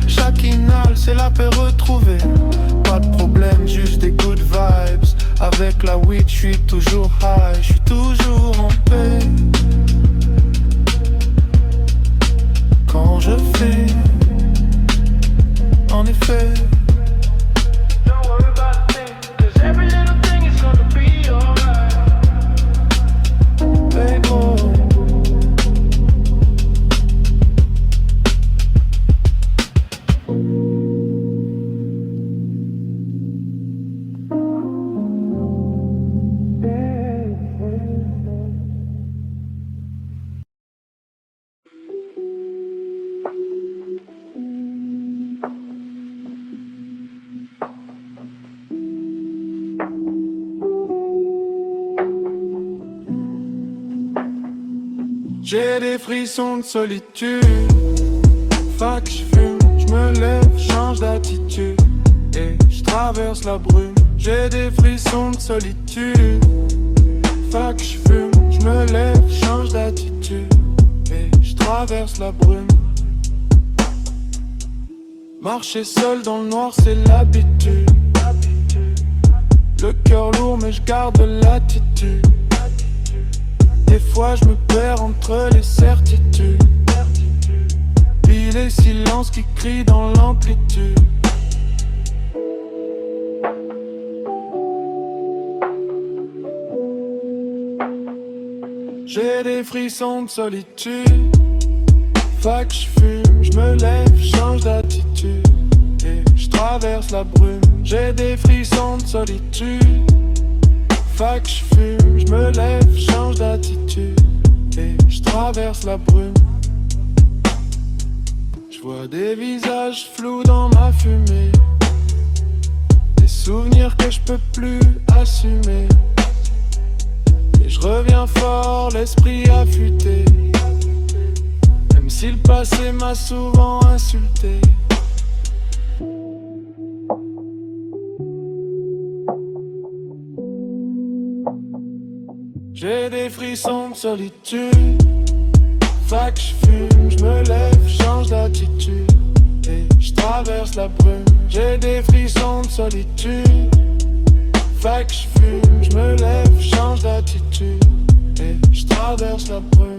Chaque inhale, c'est la paix retrouvée. Pas de problème, juste des good vibes. Avec la weed, j'suis toujours high, j'suis toujours en paix. Quand je fais, en effet. Don't worry about a thing, 'cause every little thing is gonna be alright. Hey bro. J'ai des frissons de solitude. Fac, j'fume, j'me lève, change d'attitude. Et j'traverse la brume. J'ai des frissons de solitude. Fac, j'fume, j'me lève, change d'attitude. Et j'traverse la brume. Marcher seul dans le noir, c'est l'habitude. Le cœur lourd, mais j'garde l'attitude. Des fois je me perds entre les certitudes. Puis les silences qui crient dans l'amplitude. J'ai des frissons de solitude. Fac, j'fume, j'me lève, change d'attitude. Et j'traverse la brume. J'ai des frissons de solitude. Fac, j'fume, j'me lève, change d'attitude. Et j'traverse la brume. J'vois des visages flous dans ma fumée. Des souvenirs que j'peux plus assumer. Et j'reviens fort, l'esprit affûté. Même si le passé m'a souvent insulté. J'ai des frissons de solitude. Fac, j'fume, j'me lève, change d'attitude. Et j'traverse la brume. J'ai des frissons de solitude. Fac, j'fume, j'me lève, change d'attitude. Et j'traverse la brume.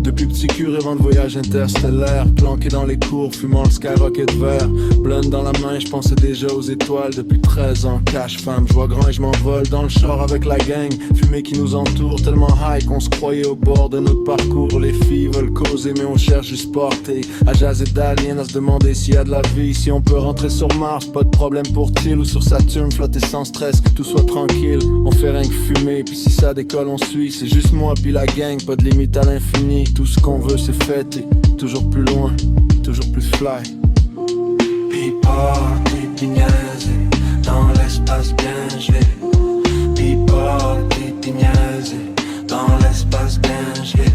Depuis petit cul rêvant de voyage interstellaire. Planqué dans les cours, fumant le skyrocket vert. Blunt dans la main, j'pensais déjà aux étoiles. Depuis 13 ans, cash femme, j'vois grand et j'm'envole dans le char avec la gang. Fumée qui nous entoure, tellement high qu'on se croyait au bord de notre parcours. Les filles veulent causer mais on cherche juste porter. À jaser d'aliens, à se demander s'il y a de la vie. Si on peut rentrer sur Mars, pas de problème pour Till. Ou sur Saturne, flotter sans stress, que tout soit tranquille. On fait rien que fumer, puis si ça décolle on suit. C'est juste moi puis la gang, pas de limite à l'infini. Tout ce qu'on veut c'est fêter, toujours plus loin, toujours plus fly. Puis party, puis niaiser, dans l'espace bien gelé. Puis party, puis niaiser, dans l'espace bien gelé.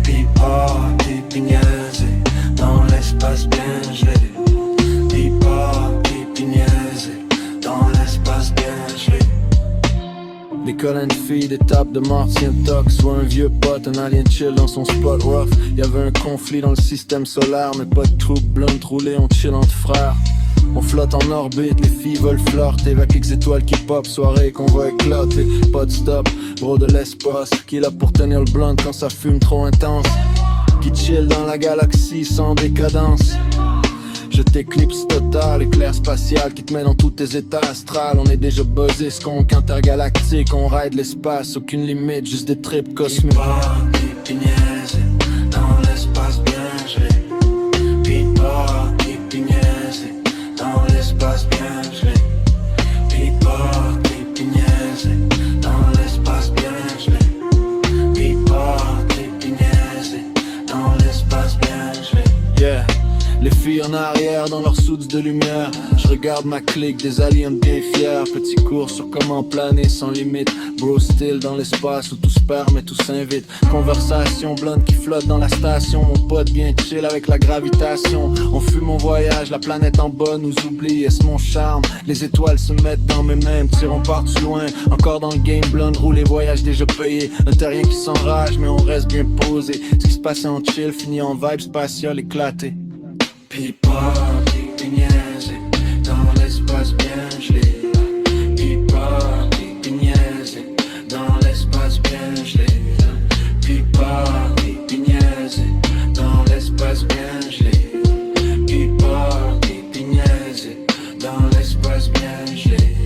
Puis party, puis niaiser, dans l'espace bien gelé. Puis party, puis niaiser, dans l'espace bien gelé. Colin fille, des tapes de Martien Tox. Soit un vieux pote, un alien chill dans son spot rough. Y'avait un conflit dans le système solaire, mais pas de troupe, blunt roulé, on chill entre frères. On flotte en orbite, les filles veulent flirter avec quelques étoiles qui pop, soirée qu'on va éclater. Pas de stop, bro de l'espace, qui est là pour tenir le blunt quand ça fume trop intense. Qui chill dans la galaxie sans décadence. Je t'éclipse total, éclair spatial qui te met dans tous tes états astrales. On est déjà buzzé, skunk intergalactique, on ride l'espace, aucune limite, juste des trips cosmiques. Pipiniese, dans l'espace bien gelé. Pipa, pipiniese, dans l'espace bien gelé. Pipa, pipiniese, dans l'espace bien gelé. Pipa, pipiniese, dans l'espace bien gelé. Yeah. Les filles en arrière dans leurs suits de lumière. Je regarde ma clique, des aliens bien fiers. Petit cours sur comment planer sans limite. Bro still dans l'espace où tout se perd mais tout s'invite. Conversation blonde qui flotte dans la station. Mon pote bien chill avec la gravitation. On fuit mon voyage, la planète en bas nous oublie. Est-ce mon charme? Les étoiles se mettent dans mes mains. Tire on part du loin, encore dans le game blonde. Roule les voyages déjà payés. Un terrien qui s'enrage mais on reste bien posé. Ce qui se passait en chill finit en vibe spatial éclaté. Pipa, pipiniese, dans l'espace bien gelé. Pipa, pipiniese, dans l'espace bien gelé. Pipa, pipiniese, dans l'espace bien gelé. Pipa, pipiniese, dans l'espace bien gelé.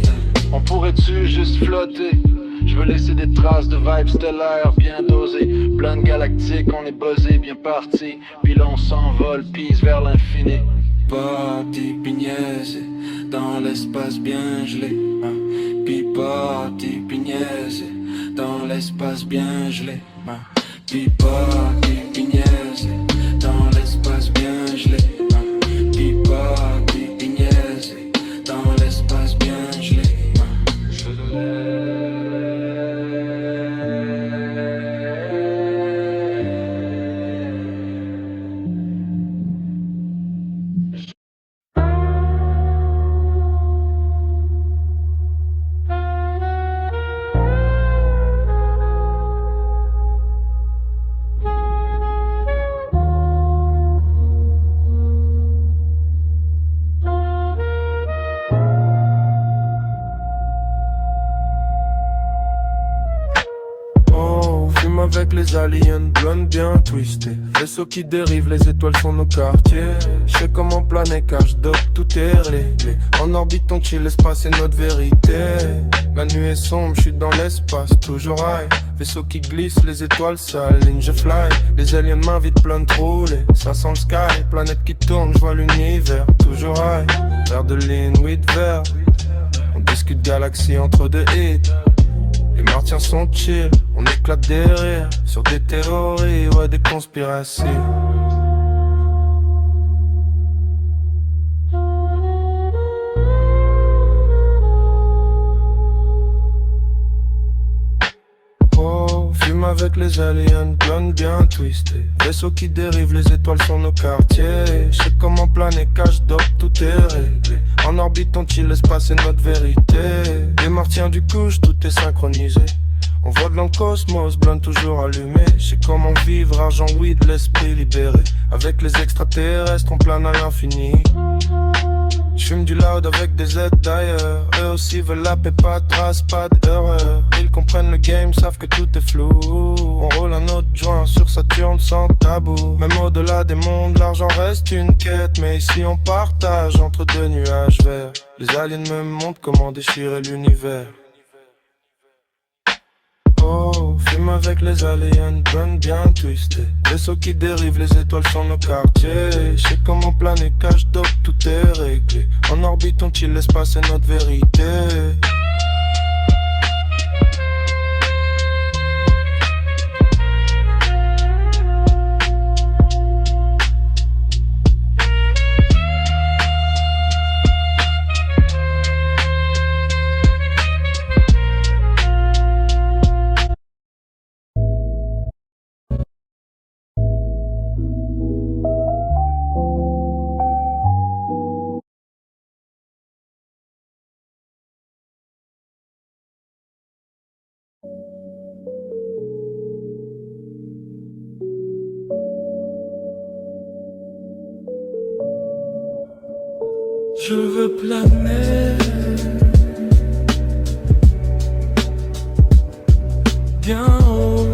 On pourrait-tu juste flotter? Je veux laisser des traces de vibes stellaires bien dosées. Blunt galactique, on est buzzé, bien parti. Puis là on s'envole, pisse vers l'infini. Pipa, pipiniese, dans l'espace bien gelé. Pipa, pipiniese, dans l'espace bien gelé. Pipa, pipiniese, dans l'espace bien gelé. Pipa, pipiniese, dans l'espace bien gelé. Avec les aliens, blonde bien twisté. Vaisseau qui dérive, les étoiles sont nos quartiers. Je sais comment planer car je dope, tout est réglé. En orbite on chill, l'espace est notre vérité. La nuit est sombre, je suis dans l'espace, toujours high. Vaisseau qui glisse, les étoiles s'alignent, je fly. Les aliens m'invitent plein de rouler, ça sent le sky. Planète qui tourne, je vois l'univers, toujours high. Verre de ligne, weed vert. On discute galaxie entre deux hits. Les martiens sont chill, on éclate des rires sur des théories, ouais des conspirations. Oh, fume avec les aliens, blonde bien twisté. Vaisseau qui dérive, les étoiles sont nos quartiers. Je sais comment planer, cache dope, tout est réglé. En orbite on chill, l'espace est notre vérité. Les martiens du couche, tout est synchronisé. On voit dans le cosmos, blonde toujours allumé. Je sais comment vivre, argent, weed, l'esprit libéré. Avec les extraterrestres, on plane à l'infini. J'fume du loud avec des aides d'ailleurs. Eux aussi veulent la paix, pas de trace, pas d'erreur. Ils comprennent le game, savent que tout est flou. On roule un autre joint sur Saturne sans tabou. Même au-delà des mondes, l'argent reste une quête. Mais ici on partage entre deux nuages verts. Les aliens me montrent comment déchirer l'univers. Oh, fume avec les aliens, blonde bien twisté. Vaisseau qui dérive, les étoiles sont nos quartiers. Je sais comment planer, cache dope, tout est réglé. En orbite on chill, l'espace est notre vérité. Je veux planer bien haut.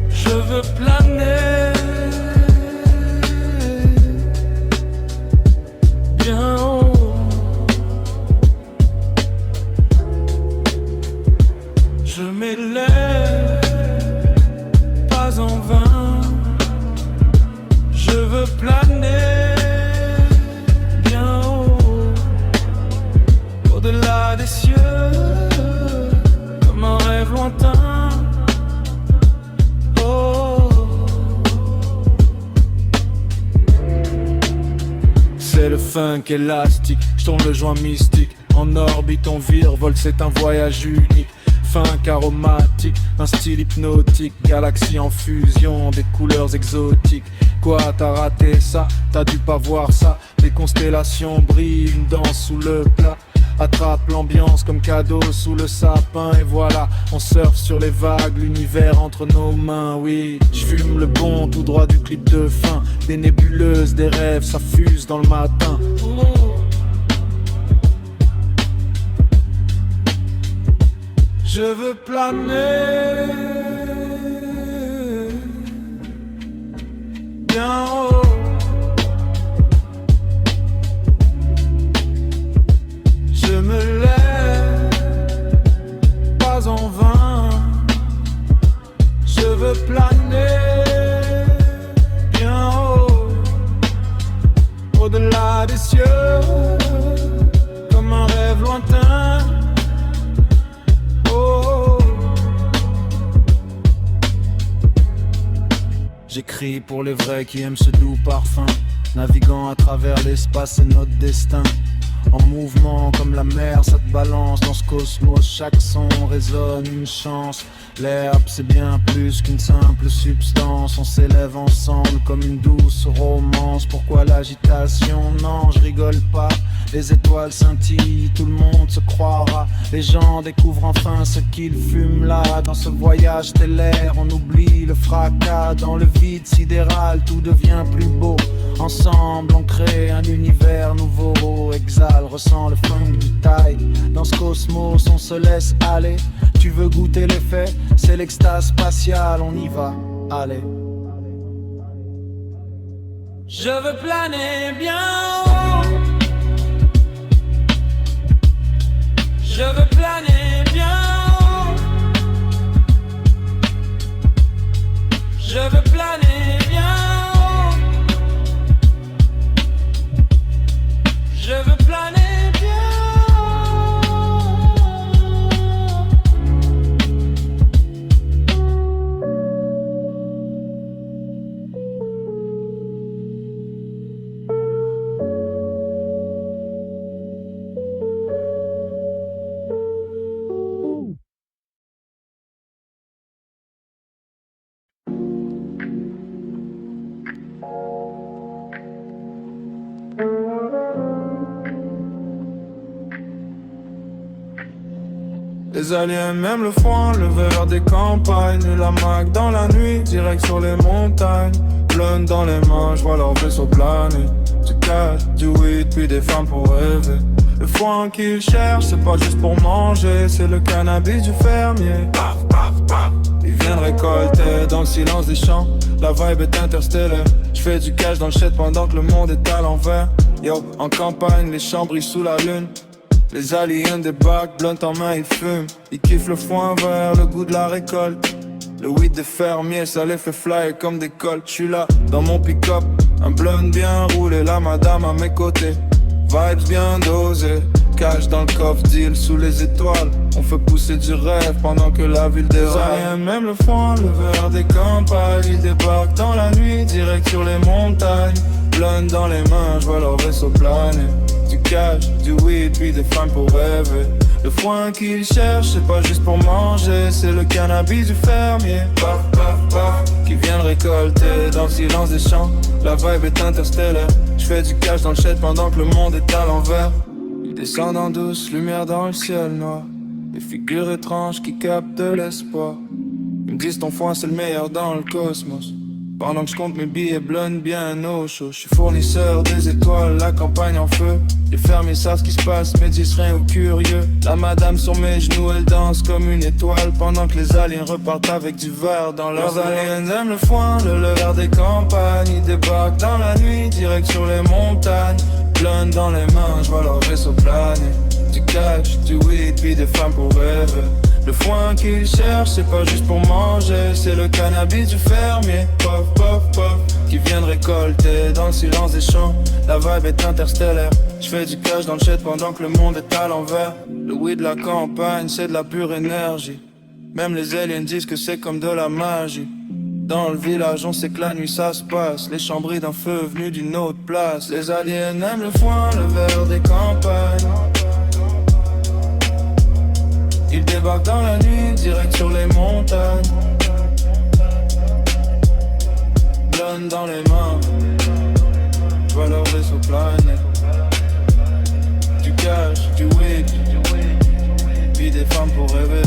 Je veux planer bien haut. Je m'élève pas en vain. Je veux planer bien haut, au-delà des cieux, comme un rêve lointain. Oh. C'est le funk élastique, j'tourne le joint mystique. En orbite on virevolte, c'est un voyage unique. Funk aromatique, un style hypnotique. Galaxie en fusion, des couleurs exotiques. Quoi, t'as raté ça? T'as dû pas voir ça. Des constellations brillent, une danse sous le plat. Attrape l'ambiance comme cadeau sous le sapin. Et voilà, on surfe sur les vagues, l'univers entre nos mains. Oui, j'fume le bon tout droit du clip de fin. Des nébuleuses, des rêves, ça fuse dans le matin. Je veux planer bien haut. Je me lève pas en vain. Je veux planer bien haut, au-delà des cieux, comme un rêve lointain. J'écris pour les vrais qui aiment ce doux parfum. Naviguant à travers l'espace, c'est notre destin. En mouvement comme la mer, ça te balance dans ce cosmos. Chaque son résonne une chance. L'herbe c'est bien plus qu'une simple substance. On s'élève ensemble comme une douce romance. Pourquoi l'agitation? Non, je rigole pas. Les étoiles scintillent, tout le monde se croira. Les gens découvrent enfin ce qu'ils fument là. Dans ce voyage stellaire, on oublie le fracas. Dans le vide sidéral, tout devient plus beau. Ensemble, on crée un univers nouveau. Exhale, ressent le funk du taille. Dans ce cosmos, on se laisse aller. Tu veux goûter l'effet? C'est l'extase spatiale, on y va, allez. Je veux planer bien haut. Je veux planer bien haut. Je veux planer bien haut. Je veux planer bien Les aliens même le foin, le verre des campagnes. Et la mac dans la nuit, direct sur les montagnes. Blunt dans les mains, je vois leur vaisseau planer. Du cash, du weed, puis des femmes pour rêver. Le foin qu'ils cherchent, c'est pas juste pour manger. C'est le cannabis du fermier. Ils viennent récolter dans le silence des champs. La vibe est interstellaire. J'fais du cash dans le shit pendant que le monde est à l'envers. Yo, en campagne, les champs brillent sous la lune. Les aliens débarquent, blunt en main, ils fument. Ils kiffent le foin vert, le goût de la récolte. Le weed des fermiers, ça les fait flyer comme des colts. J'suis là, dans mon pick-up, un blunt bien roulé, la madame à mes côtés. Vibes bien dosées, cash dans le coffre, deal sous les étoiles. On fait pousser du rêve pendant que la ville déraille. Les aliens même le foin, le verre des campagnes. Ils débarquent dans la nuit, direct sur les montagnes. Blunt dans les mains, j'vois leur vaisseau planer. Du cash, du weed, puis des femmes pour rêver. Le foin qu'ils cherchent, c'est pas juste pour manger. C'est le cannabis du fermier. Paf, paf, paf, qui vient le récolter dans le silence des champs. La vibe est interstellaire. J'fais du cash dans le shit pendant que le monde est à l'envers. Ils descendent en douce, lumière dans le ciel noir. Des figures étranges qui captent de l'espoir. Ils me disent ton foin c'est le meilleur dans le cosmos. Pendant que je compte mes billets blondes bien au chaud. Je suis fournisseur des étoiles, la campagne en feu. Les fermiers savent ce qui se passe, mais disent rien aux curieux. La madame sur mes genoux, elle danse comme une étoile. Pendant que les aliens repartent avec du verre dans leurs aliens aiment le foin, le verre des campagnes. Ils débarquent dans la nuit, direct sur les montagnes. Blondes dans les mains, je vois leur vaisseau planer. Du cash, du weed, puis des femmes pour rêver. Le foin qu'ils cherchent, c'est pas juste pour manger, c'est le cannabis du fermier. Pof, pof, pof, qui vient de récolter dans le silence des champs. La vibe est interstellaire. Je fais du cash dans le shit pendant que le monde est à l'envers. Le weed de la campagne, c'est de la pure énergie. Même les aliens disent que c'est comme de la magie. Dans le village, on sait que la nuit ça se passe. Les chambris d'un feu venu d'une autre place. Les aliens aiment le foin, le verre des campagnes. Ils débarquent dans la nuit, direct sur les montagnes. Blonde dans les mains, je vois leur vaisseau planer. Du cash, du weed, puis des femmes pour rêver.